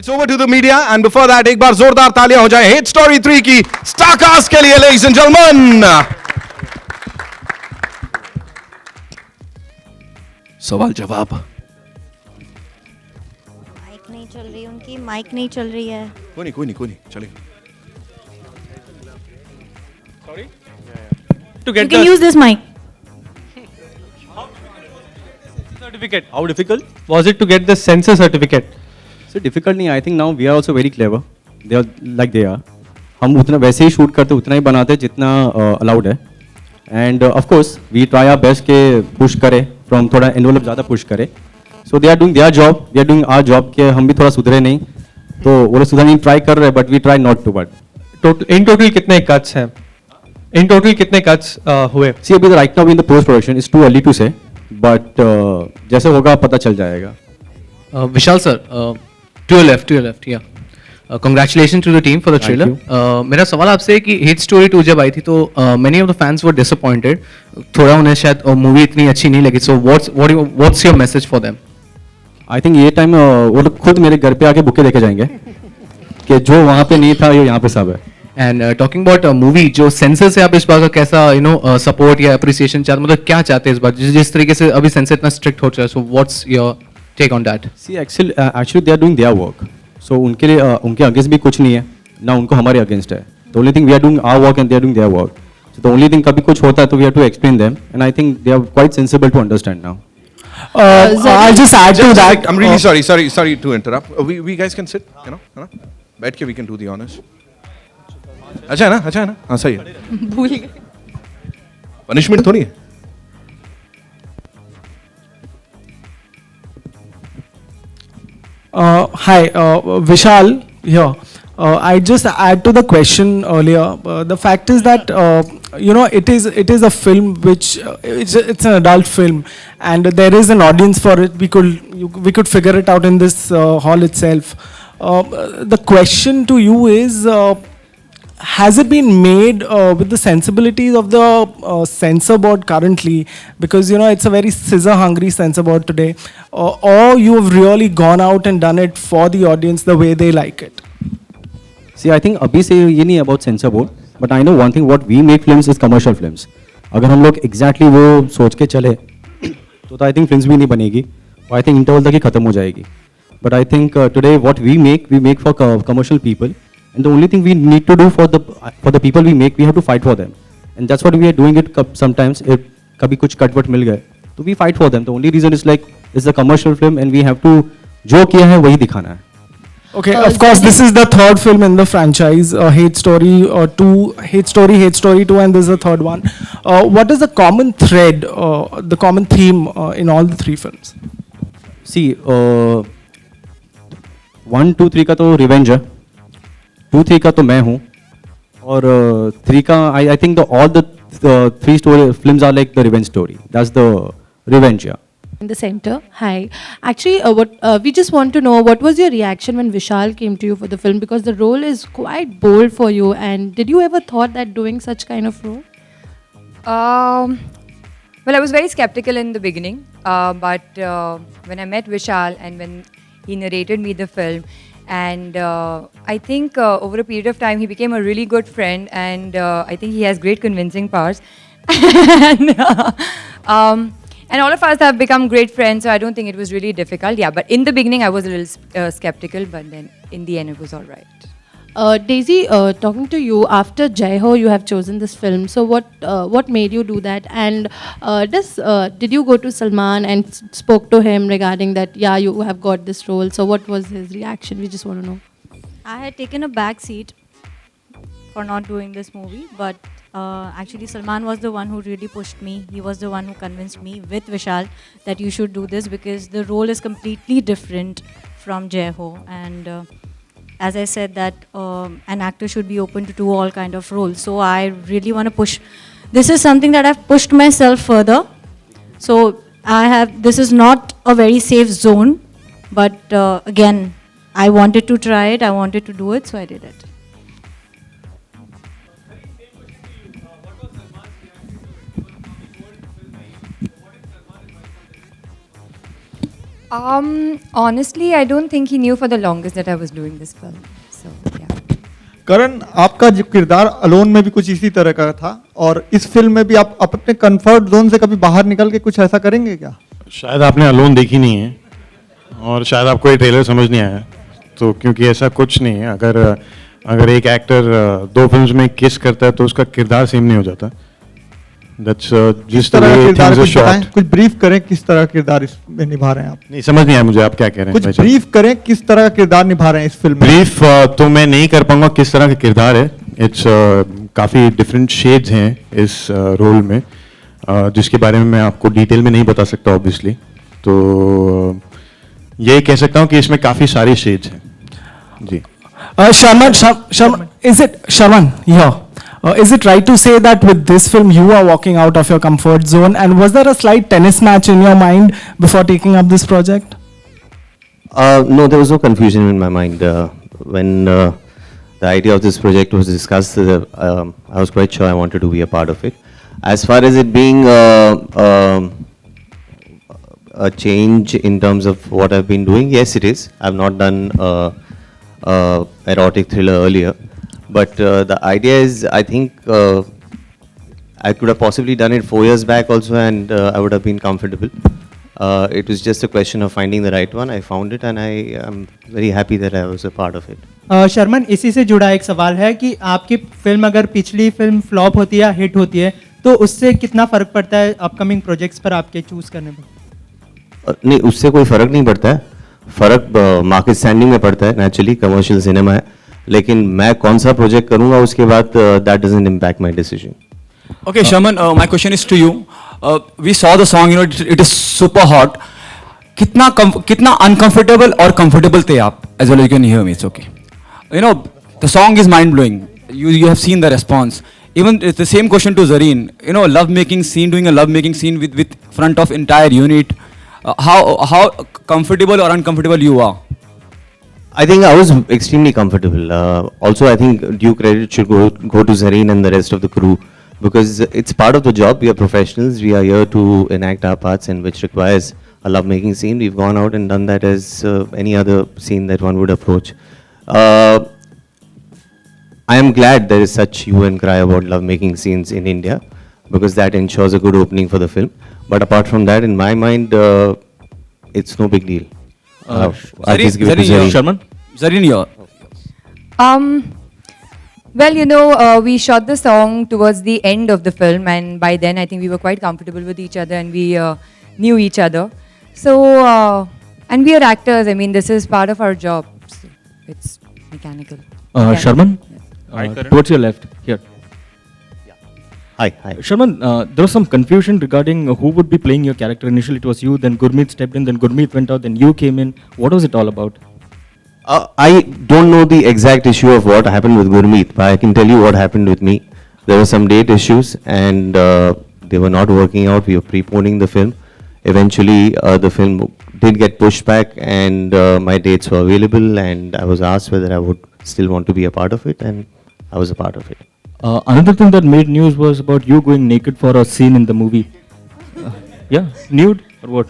It's over to the media, and before that, एक बार जोरदार तालियां हो जाए Hate Story 3 की स्टार कास्ट के लिए, ladies and gentlemen. सवाल जवाब. माइक नहीं चल रही, उनकी माइक नहीं चल रही है. कोई नहीं, चलेगा. Sorry? You can use this mic. Certificate. How difficult was it to get the censor certificate? So difficult नहीं. I think now we are also very clever. They are like they are. हम उतना वैसे ही shoot करते, उतना ही बनाते जितना allowed है. And of course we try our best के push करें, from थोड़ा envelope ज़्यादा push करें. So they are doing their job, we are doing our job के हम भी थोड़ा सुधरे नहीं. तो वो लोग सुधरने की try कर रहे हैं, but we try not to. But In total कितने cuts हैं? In total कितने cuts हुए? See अभी right now in the post production it's too early to say, but जैसे होगा पता चल जाएगा. Vishal sir, to your left, yeah. Congratulations to the team for the trailer. मेरा सवाल आपसे है कि Hate Story 2 जब आई थी तो many of the fans were disappointed. थोड़ा उन्हें शायद मूवी इतनी अच्छी नहीं लगी. So what's your message for them? I think ये टाइम वो लोग खुद मेरे घर पे आके बुके लेके जाएंगे कि जो वहाँ पे नहीं था ये यहाँ पे सब है. And talking about movie, जो सेंसर से आप इस बार का कैसा सपोर्ट या अप्रिसिएशन चाहते, मतलब क्या चाहते हैं इस बार जिस तरीके से अभी सेंसर इतना स्ट्रिक्ट हो चुका है. So what's your take on that? See actually they are doing their work. So उनके लिए उनके अगेंस्ट भी कुछ नहीं है ना उनको हमारे अगेंस्ट है. The only thing we are doing our work and they are doing their work. So the only thing कभी कुछ होता है तो we have to explain them, and I think they are quite sensible to understand now. I'll just add to that. I'm really sorry to interrupt. We guys can sit, बैठ के we can do the honors. अच्छा है ना. हाँ सही है. भूल गए. पनिशमेंट थोड़ी है. Hi, Vishal here. I just add to the question earlier. The fact is that it is a film which it's an adult film, and there is an audience for it. We could figure it out in this hall itself. The question to you is. Has it been made with the sensibilities of the censor board currently? Because it's a very scissor-hungry censor board today, or you have really gone out and done it for the audience the way they like it. See, I think अभी से ये नहीं about censor board, but I know one thing: what we make films is commercial films. अगर हम लोग exactly वो सोच के चले, तो I think films भी नहीं बनेगी. I think interval तक ही खत्म हो जाएगी. But I think today what we make for commercial people. And the only thing we need to do for the people we make, we have to fight for them, and that's what we are doing it sometimes. If कभी कुछ कटवट मिल गए, तो we fight for them. The only reason is like it's a commercial film, and we have to जो किया है वही दिखाना है. Okay, of course, this is the third film in the franchise, Hate Story 2, Hate Story 2, and this is the third one. What is the common thread, the common theme in all the three films? See, 1, 2, 3 का तो revenge है. 2, 3 का तो मैं हूँ, और 3 का I think all the 3 story films are like the revenge story. That's the revenge, yeah. In the center. Hi. Actually, we just want to know what was your reaction when Vishal came to you for the film, because the role is quite bold for you, and did you ever thought that doing such kind of role? Well, I was very skeptical in the beginning, but when I met Vishal and when he narrated me the film, and I think over a period of time he became a really good friend, and I think he has great convincing powers. And all of us have become great friends, so I don't think it was really difficult. Yeah, but in the beginning I was a little skeptical, but then in the end it was all right. Daisy, talking to you, after Jai Ho you have chosen this film. So what made you do that? And did you go to Salman and spoke to him regarding that, yeah, you have got this role? So what was his reaction? We just want to know. I had taken a back seat for not doing this movie, but actually Salman was the one who really pushed me. He was the one who convinced me with Vishal that you should do this, because the role is completely different from Jai Ho, and as I said that an actor should be open to do all kind of roles. So I really want to push. This is something that I've pushed myself further. So this is not a very safe zone, but again, I wanted to try it, I wanted to do it, so I did it. Honestly, I don't think he knew for the longest that I was doing this film. So, yeah. करण, आपका जो किरदार alone में भी कुछ इसी तरह का था और इस फिल्म में भी आप अपने कंफर्ट जोन से कभी बाहर निकल के कुछ ऐसा करेंगे क्या? शायद आपने अलोन देखी नहीं है और शायद आपको ये ट्रेलर समझ नहीं आया, तो क्योंकि ऐसा कुछ नहीं है। अगर एक एक्टर दो फिल्म्स में किस करता है तो उसका किरदार सेम नहीं हो जाता। That's जिस तरह के किरदार things are कुछ बताएं, shot। कुछ ब्रीफ करें किस तरह का किरदार इसमें निभा रहे हैं आप? नहीं समझ नहीं आया मुझे आप क्या कह रहे हैं। कुछ ब्रीफ करें किस तरह का किरदार निभा रहे हैं इस फिल्म में? ब्रीफ तो मैं नहीं कर पाऊंगा किस तरह का किरदार है। इट्स काफ़ी डिफरेंट शेड्स हैं इस रोल में, जिसके बारे में मैं आपको डिटेल में नहीं बता सकता ऑब्वियसली। तो ये कह सकता हूँ कि इसमें काफ़ी सारे शेड्स हैं जी। Sharman, is it right to say that with this film you are walking out of your comfort zone? And was there a slight tennis match in your mind before taking up this project? No, there was no confusion in my mind. When the idea of this project was discussed, I was quite sure I wanted to be a part of it. As far as it being a change in terms of what I've been doing, yes, it is. I've not done erotic thriller earlier. But the idea is, I think I could have possibly done it 4 years back also, and I would have been comfortable. It was just a question of finding the right one. I found it, and I am very happy that I was a part of it. Sharman, इसी से जुड़ा एक सवाल है कि आपकी film अगर पिछली फिल्म फ्लॉप होती है या हिट होती है तो उससे कितना फ़र्क पड़ता है अपकमिंग प्रोजेक्ट्स पर आपके चूज़ करने पर? नहीं, उससे कोई फ़र्क नहीं पड़ता है। फ़र्क मार्केट स्टैंडिंग में पड़ता है, नेचुरली कमर्शियल सिनेमा है। लेकिन मैं कौन सा प्रोजेक्ट करूंगा उसके बाद that doesn't impact my decision. Okay, Sharman, my question is to you. We saw the song, it is super hot. कितना uncomfortable और comfortable थे आप? As well as you can hear me, it's okay. The song is mind blowing. You have seen the response. Even it's the same question to Zareen. Love making scene, doing a love making scene with front of entire unit. How comfortable or uncomfortable you are? I think I was extremely comfortable. Also, I think due credit should go to Zareen and the rest of the crew, because it's part of the job. We are professionals. We are here to enact our parts, and which requires a love-making scene. We've gone out and done that as any other scene that one would approach. I am glad there is such hue and cry about love-making scenes in India, because that ensures a good opening for the film. But apart from that, in my mind, it's no big deal. I'll just give it to Zareen. Sharman? Zareen, you're. Well, we shot the song towards the end of the film, and by then I think we were quite comfortable with each other, and we knew each other. So, and we are actors. I mean, this is part of our job. So it's mechanical. Sharman, towards your left here. Hi. Sharman, there was some confusion regarding who would be playing your character. Initially it was you, then Gurmeet stepped in, then Gurmeet went out, then you came in. What was it all about? I don't know the exact issue of what happened with Gurmeet, but I can tell you what happened with me. There were some date issues, and they were not working out. We were preponing the film. Eventually, the film did get pushed back, and my dates were available, and I was asked whether I would still want to be a part of it, and I was a part of it. Another thing that made news was about you going naked for a scene in the movie. Yeah, nude or what?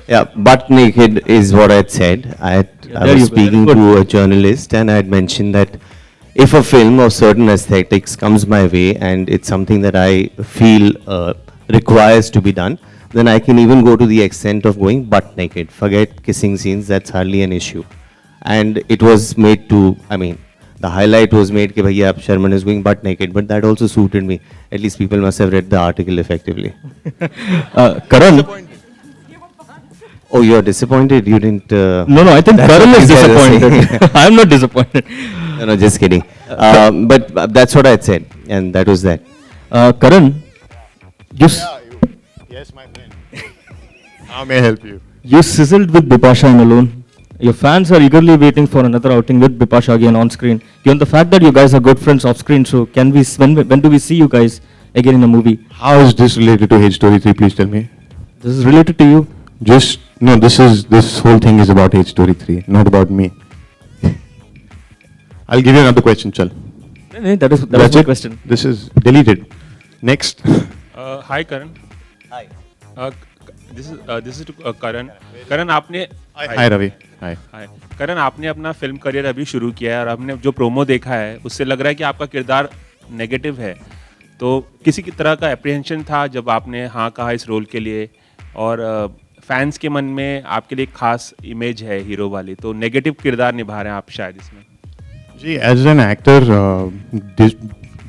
Yeah, butt naked is what I had said. I was speaking to a journalist, and I had mentioned that if a film of certain aesthetics comes my way and it's something that I feel requires to be done, then I can even go to the extent of going butt naked. Forget kissing scenes, that's hardly an issue. And it was made to, the highlight was made that bhaiya Sharman is going butt naked, but that also suited me. At least people must have read the article effectively. Karan. Oh, you're disappointed? You didn't... No, I think Karan is disappointed. I'm not disappointed. No, just kidding. But that's what I had said, and that was that. Karan, Yes, my friend. How may I help you? You sizzled with Bipasha in Alone. Your fans are eagerly waiting for another outing with Bipasha again on screen. Given the fact that you guys are good friends off screen, so when do we see you guys again in a movie? How is this related to Hate Story 3? Please tell me. This is related to you. This whole thing is about Hate Story 3, not about me. I'll give you another question, chal. That was my question. This is deleted. Next. Hi, Karan. Hi. This is to Karan. Karan आपने hi Ravi. हाय. हाय करण, आपने अपना film career अभी शुरू किया है और आपने जो प्रोमो देखा है उससे लग रहा है कि आपका किरदार नेगेटिव है. तो किसी की तरह का एप्रीहेंशन था जब आपने हाँ कहा इस रोल के लिए, और फैंस के मन में आपके लिए एक खास इमेज है हीरो वाली, तो नेगेटिव किरदार निभा रहे हैं आप शायद इसमें. जी, एज एन एक्टर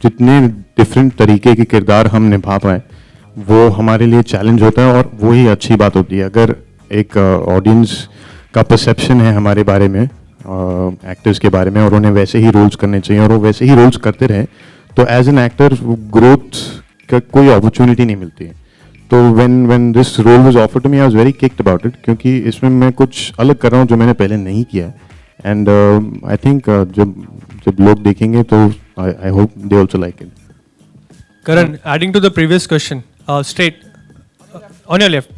जितने डिफरेंट तरीके के किरदार हम निभा पाए वो हमारे लिए चैलेंज होता है और वो ही अच्छी बात होती है. अगर एक ऑडियंस का परसेप्शन है हमारे बारे में, एक्टर्स के बारे में, और उन्हें वैसे ही रोल्स करने चाहिए और वो वैसे ही रोल्स करते रहे, तो एज एन एक्टर ग्रोथ का कोई अपॉर्चुनिटी नहीं मिलती है. तो when this role was offered to me I was very kicked about it, क्योंकि इसमें मैं कुछ अलग कर रहा हूँ जो मैंने पहले नहीं किया. एंड आई थिंक जब लोग देखेंगे तो I hope they also like it. Karan, adding to the previous question, straight on your left.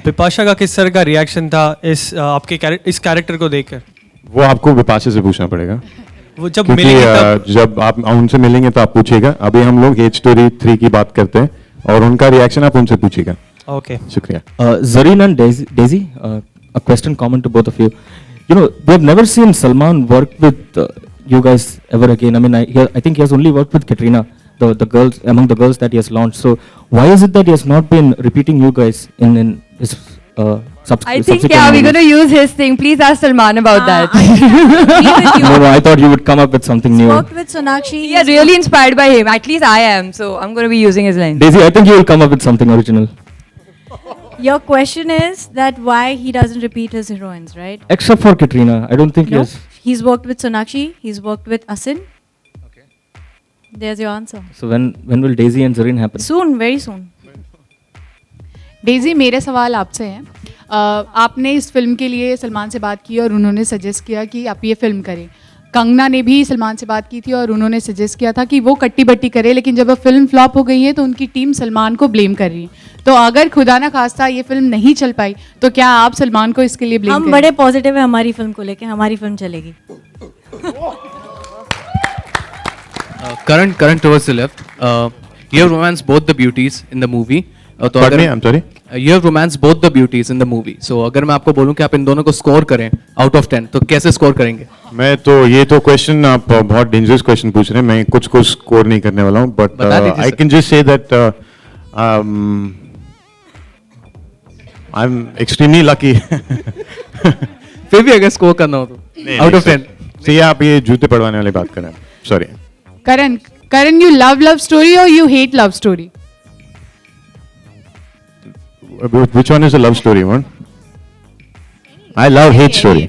Bipasha का किस तरह का रिएक्शन था इस कैरेक्टर को देखकर? वो आपको बिपाशा से पूछना पड़ेगा. वो जब क्योंकि मिलेंगे जब आप उनसे मिलेंगे तो आप पूछिएगा. अभी हम लोग एज स्टोरी 3 की बात करते हैं और उनका रिएक्शन आप उनसे पूछिएगा. Okay. शुक्रिया. Zareen and Daisy, a question common to both of you. You know, we have never seen Salman work with you guys ever again. I mean, I think he has only worked with Katrina, the girls, among the girls that he has launched. So why is it that he has not been repeating you guys in his I think, yeah, we're going to use his thing. Please ask Salman about that. No, I thought you would come up with something new. Worked with Sonakshi. We are really inspired by him. At least I am. So I'm going to be using his lines. Daisy, I think you will come up with something original. Your question is that why he doesn't repeat his heroines, right? Except for Katrina, I don't think he No. has. He's worked with Sonakshi. He's worked with Asin. Okay. There's your answer. So when will Daisy and Zareen happen? Soon, very soon. Daisy, मेरे सवाल आपसे हैं. आपने इस film के लिए सलमान से बात की और उन्होंने सजेस्ट किया कि आप ये फिल्म करें. कंगना ने भी सलमान से बात की थी और उन्होंने सजेस्ट किया था कि वो कट्टी बट्टी करे, लेकिन जब अब फिल्म फ्लॉप हो गई है तो उनकी टीम सलमान को ब्लेम कर रही है. तो अगर खुदा ना खास्ता ये फिल्म नहीं चल पाई तो क्या आप सलमान को इसके लिए ब्लेम हम बड़े पॉजिटिव है हमारी फिल्म को लेके, हमारी फिल्म चलेगी. Karan towards the left. You have romanced both the beauties in the movie. Pardon me, I'm sorry. You have romanced both the beauties in the movie. So अगर मैं आपको बोलूं कि आप इन दोनों को स्कोर करें out of 10, तो कैसे स्कोर करेंगे? मैं तो ये तो क्वेश्चन आप बहुत डेंजरस क्वेश्चन पूछ रहे हैं. मैं कुछ को स्कोर नहीं करने वाला हूँ, but I can just say that I am extremely lucky. फिर भी अगर स्कोर करना हो तो out of 10. सही, आप ये जूते पड़वाने वाली बात कर रहे हैं. Sorry. Karan, you love story or you hate love story? Which one is a love story one? I love hate story.